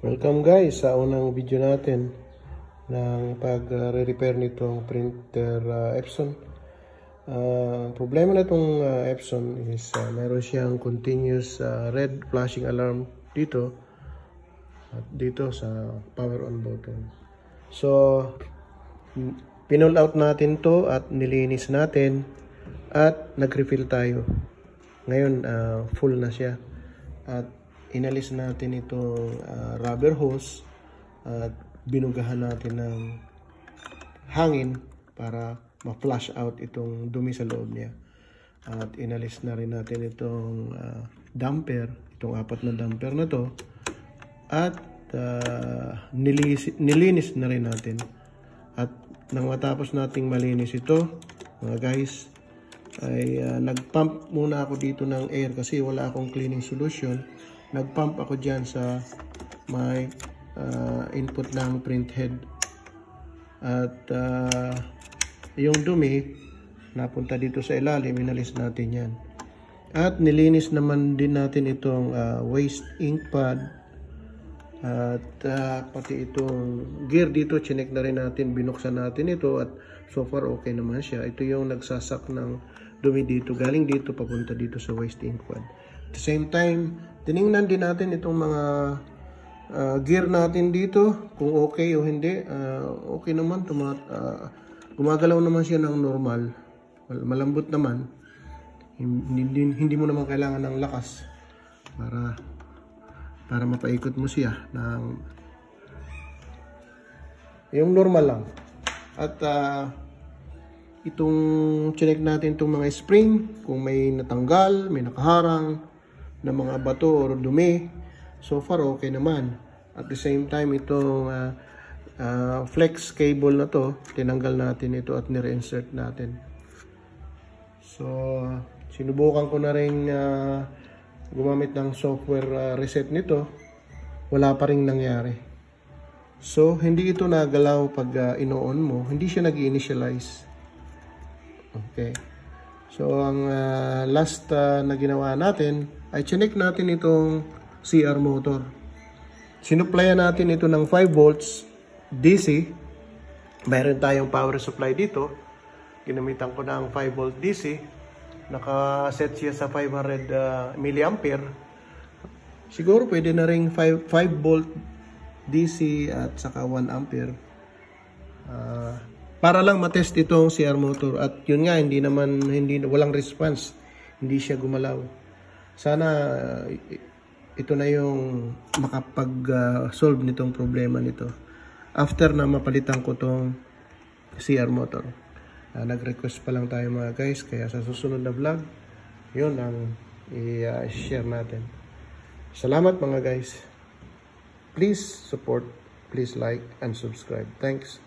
Welcome guys sa unang video natin ng pag-repair nitong printer Epson. Problema na itong Epson is meron siyang continuous red flashing alarm dito at dito sa power on button. So pinull out natin to at nilinis natin at nag-refill tayo. Ngayon full na siya at inalis natin itong rubber hose at binugahan natin ng hangin para ma-flush out itong dumi sa loob niya. At inalis na rin natin itong damper, itong 4 na damper na to. At nilinis na rin natin. At nang matapos nating malinis ito, mga guys, ay nagpump muna ako dito ng air kasi wala akong cleaning solution. Nagpump ako dyan sa may input ng print head at yung dumi napunta dito sa ilalim, inalis natin yan at nilinis naman din natin itong waste ink pad at pati itong gear dito, chinek na rin natin, binuksan natin ito at so far okay naman siya. Ito yung nagsasak ng dumi dito, galing dito papunta dito sa waste ink pad. At the same time, tiningnan din natin itong mga gear natin dito kung okay o hindi. Okay naman, gumagalaw naman siya ng normal, malambot naman, hindi mo naman kailangan ng lakas para mapaikot mo siya ng yung normal lang. At itong check natin itong mga spring kung may natanggal, may nakaharang na mga bato or dumi, so far okay naman. At the same time, itong flex cable na to, tinanggal natin ito at nire-insert natin. So sinubukan ko na rin gumamit ng software reset nito, wala pa rin nangyari. So hindi ito nagalaw pag ino-on mo, hindi siya nag-initialize. Okay, so ang last na ginawa natin ay chinek natin itong CR motor. Sinuplayan natin ito ng 5 volts DC. Mayroon tayong power supply dito. Ginamitan ko ng 5 volt DC. Nakaset siya sa 500 milliampere. Siguro pwede na rin 5 volt DC at saka 1 ampere. Para lang matest itong CR motor. At yun nga, walang response. Hindi siya gumalaw. Sana ito na yung makapag-solve nitong problema nito. After na mapalitan ko tong CR motor. Nag-request pa lang tayo mga guys. Kaya sa susunod na vlog, yun ang i-share natin. Salamat mga guys. Please support, please like and subscribe. Thanks.